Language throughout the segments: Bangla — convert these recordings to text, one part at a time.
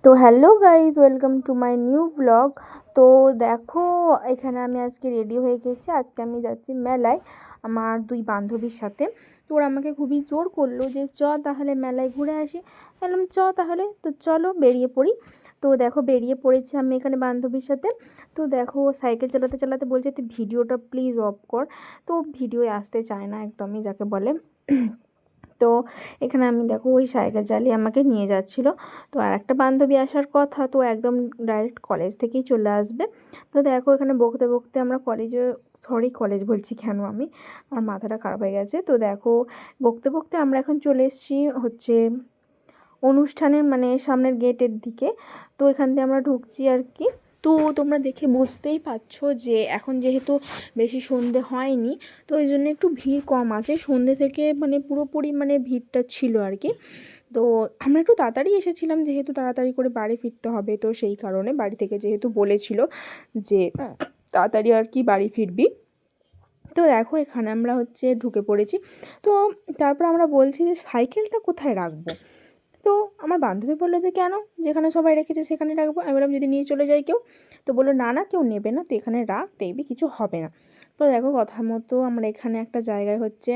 তো hello guys, welcome to my new blog. তো দেখো, এখানে আমি আজকে রেডি হয়ে গেছি। আজকে আমি যাচ্ছি মেলায় আমার দুই বান্ধবীর সাথে। তো ওরা আমাকে খুবই জোর করলো যে চ তাহলে মেলায় ঘুরে আসি। বললাম চ তাহলে, তো চলো বেরিয়ে পড়ি। তো দেখো বেরিয়ে পড়েছি আমি এখানে বান্ধবীর সাথে। তো দেখো সাইকেল চালাতে চালাতে বলছে তুই ভিডিওটা প্লিজ অফ কর। তো ভিডিও আসতে চায় না একদমই, যাকে বলে। তো এখানে আমি দেখো ওই সাইকেল চালিয়ে আমাকে নিয়ে যাচ্ছিলো। তো আর একটা বান্ধবী আসার কথা, তো একদম ডাইরেক্ট কলেজ থেকেই চলে আসবে। তো দেখো এখানে বকতে বকতে আমরা কলেজে, সরি কলেজ বলছি কেন আমি, আমার মাথাটা খারাপ হয়ে গেছে। তো দেখো বকতে বকতে আমরা এখন চলে এসেছি হচ্ছে অনুষ্ঠানের মানে সামনের গেটের দিকে। তো এখান দিয়ে আমরা ঢুকছি আর কি। তো তোমরা দেখে বুঝতেই পারছো যে এখন যেহেতু বেশি সন্ধে হয়নি, তো এই জন্য একটু ভিড় কম আছে। সন্ধে থেকে মানে পুরোপুরি মানে ভিড়টা ছিল আর কি। তো আমরা একটু তাড়াতাড়ি এসেছিলাম, যেহেতু তাড়াতাড়ি করে বাড়ি ফিরতে হবে, তো সেই কারণে বাড়ি থেকে যেহেতু বলেছিল যে তাড়াতাড়ি আর কি বাড়ি ফিরবি। তো দেখো এখানে আমরা হচ্ছে ঢুকে পড়েছি। তো তারপর আমরা বলছি যে সাইকেলটা কোথায় রাখবো। তো আমার বান্ধবী বললো যে কেন, যেখানে সবাই রেখেছে সেখানে রাখবো। আমি বললাম যদি নিয়ে চলে যায় কেউ। তো বললো না না, কেউ নেবে না, তো এখানে রাখ, দেখবি কিছু হবে না। তো দেখো কথা মতো আমরা এখানে একটা জায়গায় হচ্ছে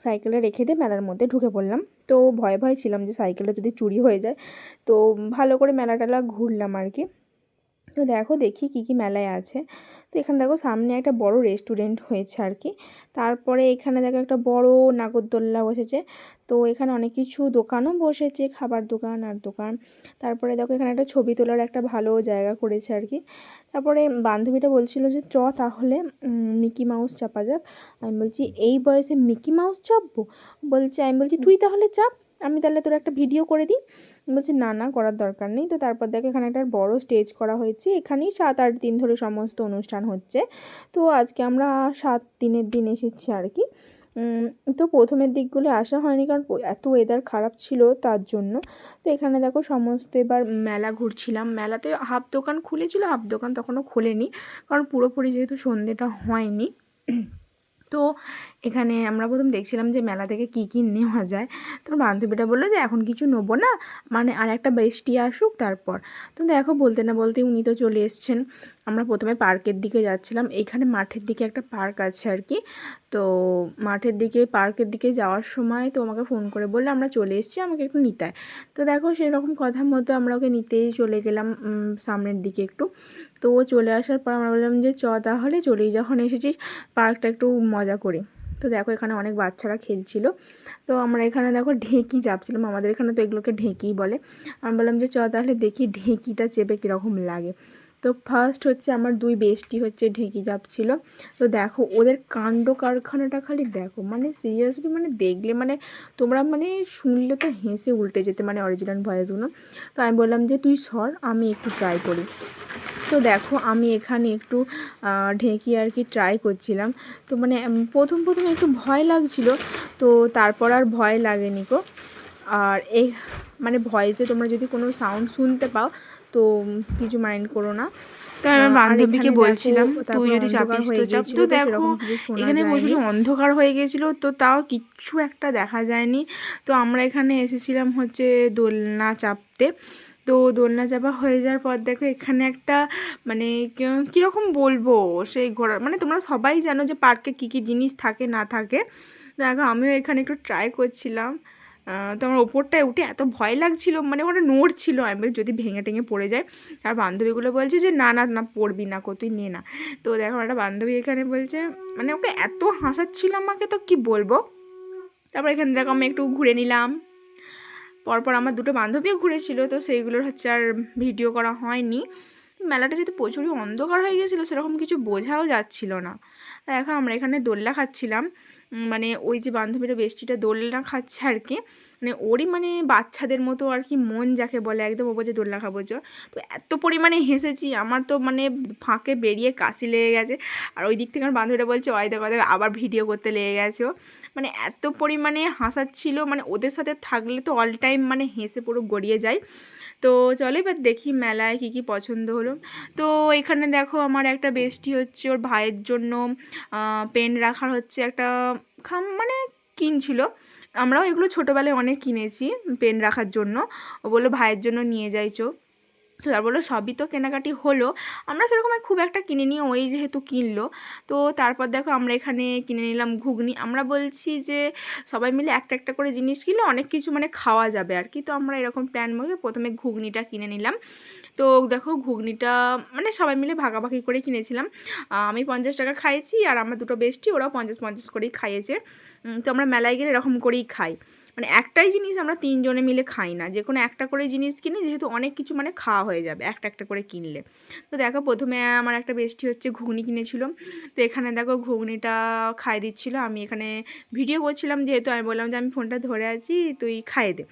সাইকেলটা রেখে দিয়ে মেলার মধ্যে ঢুকে পড়লাম। তো ভয়ে ভয়ে ছিলাম যে সাইকেলটা যদি চুরি হয়ে যায়। তো ভালো করে মেলা টেলা ঘুরলাম আর কি। তো দেখো দেখি কী কী মেলায় আছে। তো এখানে দেখো সামনে একটা বড় রেস্টুরেন্ট হয়েছে আর কি। তারপরে এখানে দেখো একটা বড় নাগরদোল্লা বসেছে। তো এখানে অনেক কিছু দোকানও বসেছে, খাবার দোকান আর দোকান। তারপরে দেখো এখানে একটা ছবি তোলার একটা ভালো জায়গা করেছে আর কি। তারপরে বান্ধবীটা বলছিল যে চ তাহলে মিকি মাউস চাপা যাক। আমি বলছি এই বয়সে মিকি মাউস চাপবো? বলছে, আমি বলছি তুই তাহলে চাপ, আমি তাহলে তোর একটা ভিডিও করে দিই। বলছি না না, করার দরকার নেই। তো তারপর দেখো এখানে একটা বড় স্টেজ করা হয়েছে, এখানেই 7-8 দিন ধরে সমস্ত অনুষ্ঠান হচ্ছে। তো আজকে আমরা 7 দিনের দিন এসেছি আর কি। তো প্রথমের দিকগুলো আসা হয়নি, কারণ এত ওয়েদার খারাপ ছিল তার জন্য। তো এখানে দেখো সমস্ত এবার মেলা ঘুরছিলাম। মেলাতে হাফ দোকান খুলেছিল, হাফ দোকান তখনও খোলেনি, কারণ পুরোপুরি যেহেতু সন্ধেটা হয়নি। তো এখানে আমরা প্রথম দেখছিলাম যে মেলা থেকে কী কী নেওয়া যায়। তো বান্ধবীটা বললো যে এখন কিছু নেবো না, মানে আর একটা বেস্টি আসুক তারপর। তো দেখো বলতে না বলতে উনি তো চলে এসছেন। আমরা প্রথমে পার্কের দিকে যাচ্ছিলাম, এইখানে মাঠের দিকে একটা পার্ক আছে আর কি। তো মাঠের দিকে পার্কের দিকে যাওয়ার সময় তো আমাকে ফোন করে বললে আমরা চলে এসেছি, আমাকে একটু নিতে হয়। তো দেখো সেরকম কথা মতো আমরা ওকে নিতেই চলে গেলাম সামনের দিকে একটু। তো ও চলে আসার পর আমরা বললাম যে চ তাহলে, চলেই যখন এসেছিস পার্কটা একটু মজা করি। তো দেখো এখানে অনেক বাচ্চারা খেলছিল। তো আমরা এখানে দেখো ঢেঁকি চাপছিলাম, আমাদের এখানে তো এগুলোকে ঢেঁকিই বলে। আমি বললাম যে চ তাহলে দেখি ঢেঁকিটা চেপে কীরকম লাগে। তো ফার্স্ট হচ্ছে আমার দুই বেস্টি হচ্ছে ঢেঁকি চাপছিল। তো দেখো ওদের কাণ্ড কারখানাটা খালি দেখো, মানে সিরিয়াসলি মানে দেখলে মানে তোমরা মানে শুনলে তো হেসে উল্টে যেতে, মানে অরিজিনাল ভয়েসগুলো। তো আমি বললাম যে তুই সর, আমি একটু ট্রাই করি। তো দেখো আমি এখানে একটু ঢেঁকি আর কি ট্রাই করছিলাম। তো মানে প্রথম প্রথম একটু ভয় লাগছিল, তো তারপর আর ভয় লাগেনি গো। আর এই মানে ভয়েসে তোমরা যদি কোনো সাউন্ড শুনতে পাও তো কিছু মাইন্ড করো না। তো আমার বান্ধবীকে বলছিলাম তুই যদি চাপিস তো চাপ। তো দেখো এখানে প্রচুর অন্ধকার হয়ে গেছিলো, তো তাও কিচ্ছু একটা দেখা যায়নি। তো আমরা এখানে এসেছিলাম হচ্ছে দোলনা চাপতে। তো দোলনা চাপা হয়ে যাওয়ার পর দেখো এখানে একটা মানে কীরকম বলবো, সেই ঘোড়া মানে তোমরা সবাই জানো যে পার্কে কী কী জিনিস থাকে না থাকে। দেখো আমিও এখানে একটু ট্রাই করছিলাম। তো আমার ওপরটায় উঠে এত ভয় লাগছিল, মানে ওখানে নড়ছিল, আমি যদি ভেঙে টেঙে পড়ে যায়। আর বান্ধবীগুলো বলছে যে না না না পড়বি না, তুই নে না। তো দেখো একটা বান্ধবী এখানে বলছে, মানে ওকে এত হাসাচ্ছিল আমাকে, তো কি বলবো। তারপর এখানে দেখো আমি একটু ঘুরে নিলাম। পরপর আমার দুটো বান্ধবীও ঘুরেছিল, তো সেইগুলোর হচ্ছে আর ভিডিও করা হয়নি। মেলাটা যেহেতু প্রচুরই অন্ধকার হয়ে গেছিলো, সেরকম কিছু বোঝাও যাচ্ছিল না। এখন আমরা এখানে দোলনা খাচ্ছিলাম, মানে ওই যে বান্ধবীরা বেষ্টিটা দোলনা খাচ্ছে আর কি। মানে ওরই মানে বাচ্চাদের মতো আর কি মন যাকে বলে, একদম ও বলছে দোলনা খাবো চ। তো এত পরিমাণে হেসেছি, আমার তো মানে ফাঁকে বেরিয়ে কাশি লেগে গেছে। আর ওই দিক থেকে আমার বান্ধবীরা বলছে ওই দেখো দেখো আবার ভিডিও করতে লেগে গেছে ও। মানে এত পরিমাণে হাসাচ্ছিল, মানে ওদের সাথে থাকলে তো অল টাইম মানে হেসে পুরো গড়িয়ে যায়। তো চলো এবার দেখি মেলায় কী কী পছন্দ হলো। তো এখানে দেখো আমার একটা বেস্টি হচ্ছে ওর ভাইয়ের জন্য পেন রাখার হচ্ছে একটা মানে কিনছিল। আমরাও এগুলো ছোটোবেলায় অনেক কিনেছি পেন রাখার জন্য। ও বললো ভাইয়ের জন্য নিয়ে যাইছো। তো তার বললো সবই তো কেনাকাটি হলো, আমরা সেরকম আর খুব একটা কিনিনি, ওই যেহেতু কিনলো। তো তারপর দেখো আমরা এখানে কিনে নিলাম ঘুগনি। আমরা বলছি যে সবাই মিলে একটা একটা করে জিনিস কিনলে অনেক কিছু মানে খাওয়া যাবে আর কি। তো আমরা এরকম প্ল্যান মধ্যে প্রথমে ঘুগনিটা কিনে নিলাম। তো দেখো ঘুগনিটা মানে সবাই মিলে ভাগাভাগি করে কিনেছিলাম। আমি 50 টাকা খাইয়েছি, আর আমার দুটো বেস্টি ওরাও 50-50 করেই খাইয়েছে। তো আমরা মেলায় গেলে এরকম করেই খাই, মানে একটাই জিনিস আমরা 3 জনে মিলে খাই না, যে কোনো একটা করে জিনিস কিনি, যেহেতু অনেক কিছু মানে খাওয়া হয়ে যাবে একটা একটা করে কিনলে। তো দেখো প্রথমে আমার একটা বেস্টি হচ্ছে ঘুগনি কিনেছিল। তো এখানে দেখো ঘুগনিটা খাইয়ে দিচ্ছিলো, আমি এখানে ভিডিও করছিলাম, যেহেতু আমি বললাম যে আমি ফোনটা ধরে আছি তুই খাইয়ে দে।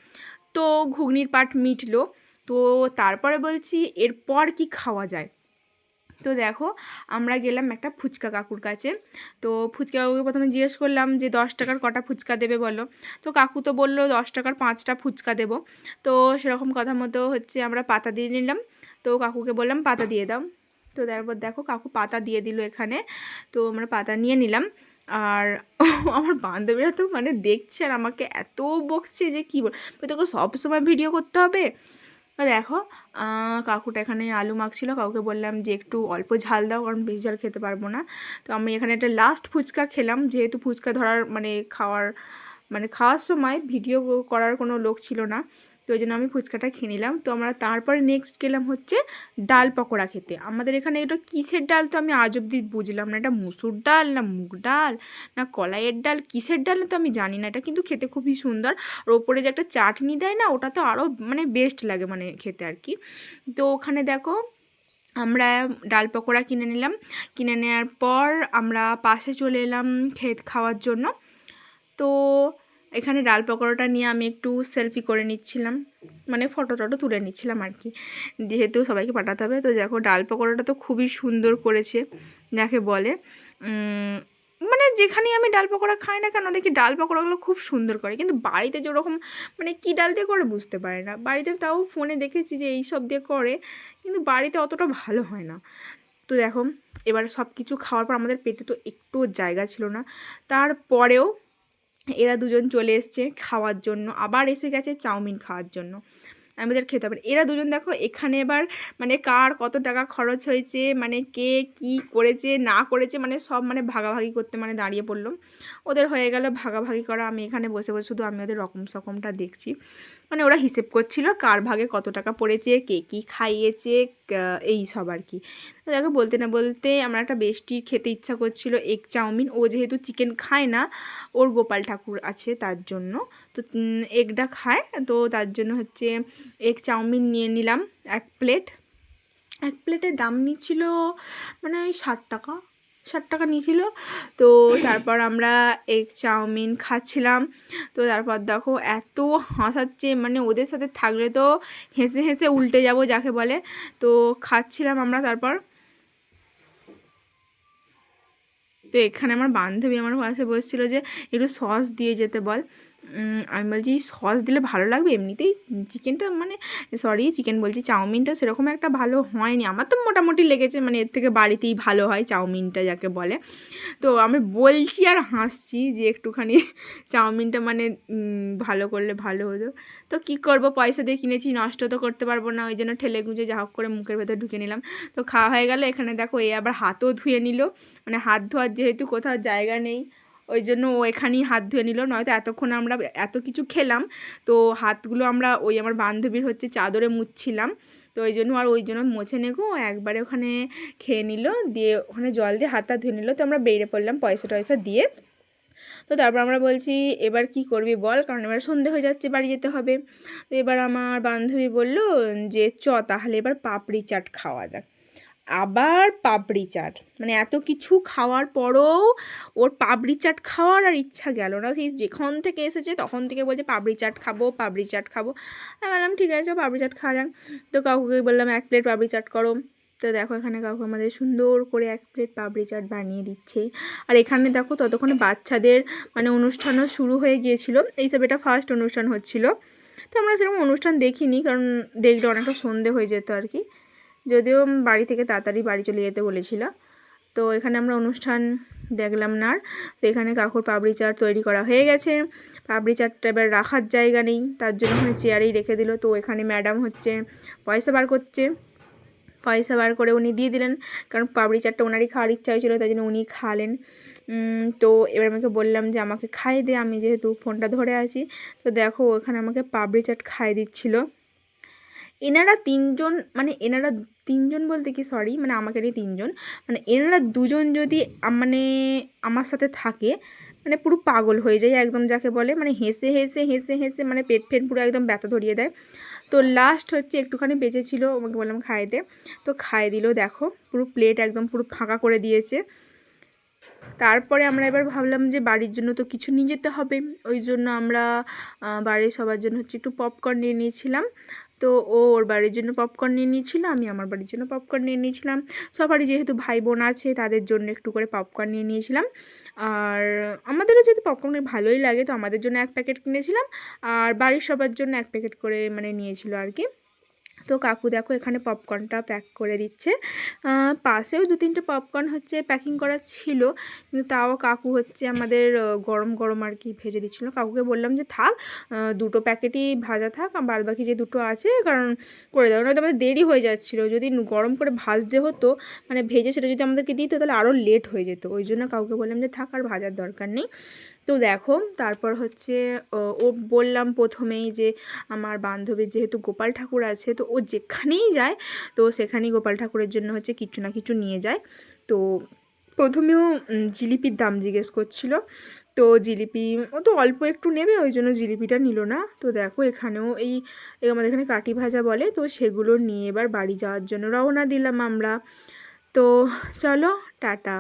তো ঘুগনির পাট মিটলো। তো তারপরে বলছি এরপর কি খাওয়া যায়। তো দেখো আমরা গেলাম একটা ফুচকা কাকুর কাছে। তো ফুচকা কাকুকে প্রথমে জিজ্ঞেস করলাম যে 10 টাকার কটা ফুচকা দেবে বলো। তো কাকু তো বললো 10 টাকার 5টা ফুচকা দেবো। তো সেরকম কথা মতো হচ্ছে আমরা পাতা দিয়ে নিলাম। তো কাকুকে বললাম পাতা দিয়ে দাও। তো তারপর দেখো কাকু পাতা দিয়ে দিল এখানে। তো আমরা পাতা নিয়ে নিলাম। আর আমার বান্ধবীরা তো মানে দেখছে আর আমাকে এত বকছে যে কী বল, তোকে সবসময় ভিডিও করতে হবে। তো দেখো কাকুটা এখানে আলু মাখছিল, কাকুকে বললাম যে একটু অল্প ঝাল দাও, কারণ বেশি ঝাল খেতে পারবো না। তো আমি এখানে একটা লাস্ট ফুচকা খেলাম, যেহেতু ফুচকা ধরার মানে খাওয়ার সময় ভিডিও করার কোনো লোক ছিল না, তো ওই জন্য আমি ফুচকাটা খেয়ে নিলাম। তো আমরা তারপরে নেক্সট গেলাম হচ্ছে ডাল পকোড়া খেতে। আমাদের এখানে এটা কিসের ডাল তো আমি আজ অবধি বুঝলাম না, এটা মুসুর ডাল না মুগ ডাল না কলাইয়ের ডাল, কিসের ডাল তো আমি জানি না, এটা কিন্তু খেতে খুবই সুন্দর। আর ওপরে যে একটা চাটনি দেয় না, ওটা তো আরও মানে বেস্ট লাগে মানে খেতে আর কি। তো ওখানে দেখো আমরা ডাল পকোড়া কিনে নিলাম। কিনে নেওয়ার পর আমরা পাশে চলে এলাম খাওয়ার জন্য। তো এখানে ডাল পকোড়াটা নিয়ে আমি একটু সেলফি করে নিচ্ছিলাম, মানে ফটো টটো তুলে নিচ্ছিলাম আর কি, যেহেতু সবাইকে পাঠাতে হবে। তো দেখো ডাল পকোড়াটা তো খুবই সুন্দর করেছে, যাকে বলে মানে যেখানেই আমি ডাল পকোড়া খাই না কেন দেখি ডাল পকোড়াগুলো খুব সুন্দর করে, কিন্তু বাড়িতে যেরকম মানে কী ডাল দিয়ে করে বুঝতে পারে না। বাড়িতে তাও ফোনে দেখেছি যে এই সব দিয়ে করে, কিন্তু বাড়িতে অতটা ভালো হয় না। তো দেখো এবার সব কিছু খাওয়ার পর আমাদের পেটে তো একটু জায়গা ছিল না, তারপরেও এরা দুজন চলে এসছে খাওয়ার জন্য, আবার এসে গেছে চাউমিন খাওয়ার জন্য। আমাদের খেতে হবে। এরা দুজন দেখো এখানে এবার মানে কার কত টাকা খরচ হয়েছে, মানে কে কি করেছে না করেছে, মানে সব মানে ভাগাভাগি করতে মানে দাঁড়িয়ে পড়লাম। ওদের হয়ে গেল ভাগাভাগি করা, আমি এখানে বসে বসে শুধু আমি ওদের রকম সকমটা দেখছি। মানে ওরা হিসেব করছিল কার ভাগে কত টাকা পড়েছে, কে কী খাইয়েছে, এই সব আর কি। তো দেখো বলতে না বলতে আমার একটা বেশটির খেতে ইচ্ছা করছিল এগ চাউমিন। ও যেহেতু চিকেন খায় না, ওর গোপাল ঠাকুর আছে তার জন্য, তো এগটা খায়, তো তার জন্য হচ্ছে এগ চাউমিন নিয়ে নিলাম 1 প্লেট। 1 প্লেটের দাম নিচ্ছিল মানে ওই 60 টাকা নিয়েছিল। তো তারপর আমরা এগ চাউমিন খাচ্ছিলাম। তো তারপর দেখো এত হাসাচ্ছে, মানে ওদের সাথে থাকলে তো হেসে হেসে উল্টে যাব যাকে বলে। তো খাচ্ছিলাম আমরা। তারপর তো এখানে আমার বান্ধবী আমার পাশে বসছিল যে একটু সস দিয়ে যেতে বল। আমি বলছি সস দিলে ভালো লাগবে, এমনিতেই চিকেনটা মানে চিকেন বলছি চাউমিনটা সেরকম একটা ভালো হয়নি, আমার তো মোটামুটি লেগেছে, মানে এর থেকে বাড়িতেই ভালো হয় চাউমিনটা যাকে বলে। তো আমি বলছি আর হাসছি যে একটুখানি চাউমিনটা মানে ভালো করলে ভালো হতো। তো কী করবো, পয়সা দিয়ে কিনেছি, নষ্ট তো করতে পারবো না, ওই জন্য ঠেলে গুঁজে যা হোক করে মুখের ভেতর ঢুকে নিলাম। তো খাওয়া হয়ে গেল। এখানে দেখো এ আবার হাতও ধুয়ে নিল, মানে হাত ধোয়ার যেহেতু কোথাও জায়গা নেই ওই জন্য ও এখানেই হাত ধুয়ে নিল, নয়তো এতক্ষণ আমরা এত কিছু খেলাম তো হাতগুলো আমরা ওই আমার বান্ধবীর হচ্ছে চাদরে মুছছিলাম, তো ওই জন্য মুছে নেগো একবারে ওখানে খেয়ে নিল, দিয়ে ওখানে জল দিয়ে হাতটা ধুয়ে নিল। তো আমরা বেরিয়ে পড়লাম পয়সা টয়সা দিয়ে। তো তারপর আমরা বলছি এবার কি করবি বল, কারণ এবার সন্ধে হয়ে যাচ্ছে, বাড়ি যেতে হবে। তো এবার আমার বান্ধবী বলল যে তাহলে এবার পাপড়ি চাট খাওয়া যাক। আবার পাপড়ি চাট, মানে এত কিছু খাওয়ার পরও ওর পাপড়ি চাট খাওয়ার আর ইচ্ছা গেল না। সেই যেখান থেকে এসেছে তখন থেকে বলছে পাপড়ি চাট খাবো পাপড়ি চাট খাবো। আমি বললাম ঠিক আছে পাপড়ি চাট খাওয়া যাক। তো কাকুকে বললাম 1 প্লেট পাপড়ি চাট করো। তো দেখো এখানে কাকু আমাদের সুন্দর করে 1 প্লেট পাপড়ি চাট বানিয়ে দিচ্ছে। আর এখানে দেখো ততক্ষণে বাচ্চাদের মানে অনুষ্ঠানও শুরু হয়ে গিয়েছিল, এইসব এটা ফার্স্ট অনুষ্ঠান হচ্ছিল। তো আমরা সেরকম অনুষ্ঠান দেখিনি, কারণ দেখলে অনেকটা সন্ধে হয়ে যেত আর কি, যদিও বাড়ি থেকে তাড়াতাড়ি বাড়ি চলে যেতে বলেছিল। তো এখানে আমরা অনুষ্ঠান দেখলাম না আর। তো এখানে কাকুর পাপড়ি চাট তৈরি করা হয়ে গেছে। পাপড়ি চাটটা এবার রাখার জায়গা নেই, তার জন্য ওখানে চেয়ারেই রেখে দিল। তো এখানে ম্যাডাম হচ্ছে পয়সা বার করছে, পয়সা বার করে উনি দিয়ে দিলেন, কারণ পাপড়ি চাটটা ওনারই খাওয়ার ইচ্ছা হয়েছিলো, তাই জন্য উনি খাওয়ালেন। তো এবার আমাকে বললাম যে আমাকে খাইয়ে দে, আমি যেহেতু ফোনটা ধরে আছি। তো দেখো ওখানে আমাকে পাপড়ি চাট খাইয়ে দিচ্ছিলো। এনারা তিনজন, মানে এনারা তিনজন বলতে কি সরি, মানে আমাকে নিয়ে তিনজন, মানে এনারা দুজন যদি মানে আমার সাথে থাকে, মানে পুরো পাগল হয়ে যায় একদম, যাকে বলে মানে হেসে হেসে হেসে হেসে মানে পেট ফেট পুরো একদম ব্যথা ধরিয়ে দেয়। তো লাস্ট হচ্ছে একটুখানি বেঁচেছিল, আমাকে বললাম খাইয়ে, তো খাইয়ে দিল। দেখো পুরো প্লেট একদম পুরো ফাঁকা করে দিয়েছে। তারপরে আমরা এবার ভাবলাম যে বাড়ির জন্য তো কিছু নিয়ে যেতে হবে, ওই জন্য আমরা বাড়ির সবার জন্য হচ্ছে একটু পপকর্ন নিয়ে নিয়েছিলাম। তো ও ওর বাড়ির জন্য পপকর্ন নিয়ে নিয়েছিল, আমি আমার বাড়ির জন্য পপকর্ন নিয়ে নিয়েছিলাম। সবারই যেহেতু ভাই বোন আছে তাদের জন্য একটু করে পপকর্ন নিয়ে নিয়েছিলাম। আর আমাদেরও যেহেতু পপকর্ন ভালোই লাগে, তো আমাদের জন্য 1 প্যাকেট কিনেছিলাম, আর বাড়ির সবার জন্য 1 প্যাকেট করে মানে নিয়েছিল আর কি। তো কাকু দেখো এখানে পপকর্নটা প্যাক করে দিচ্ছে। পাশেও 2-3টে পপকর্ন হচ্ছে প্যাকিং করা ছিল, কিন্তু তাও কাকু হচ্ছে আমাদের গরম গরম আর কি ভেজে দিচ্ছিলো। কাকুকে বললাম যে থাক, 2টো প্যাকেটই ভাজা থাক, আর বাদ বাকি যে 2টো আছে কারণ করে দেবো, নয়তো আমাদের দেরি হয়ে যাচ্ছিলো। যদি গরম করে ভাজতে হতো, মানে ভেজে সেটা যদি আমাদেরকে দিত তাহলে আরও লেট হয়ে যেত, ওই জন্য কাকুকে বললাম যে থাক, আর ভাজার দরকার নেই। তো দেখো তারপর হচ্ছে ও বললাম প্রথমেই যে আমার বান্ধবীর যেহেতু গোপাল ঠাকুর আছে, তো ও যেখানেই যায় তো সেখানেই গোপাল ঠাকুরের জন্য হচ্ছে কিছু না কিছু নিয়ে যায়। তো প্রথমেও জিলিপির দাম জিজ্ঞেস করছিল, তো জিলিপি ও তো অল্প একটু নেবে, ওই জন্য জিলিপিটা নিল না। তো দেখো এখানেও এই আমাদের এখানে কাঠি ভাজা বলে, তো সেগুলো নিয়ে এবার বাড়ি যাওয়ার জন্য রওনা দিলাম আমরা। তো চলো টাটা।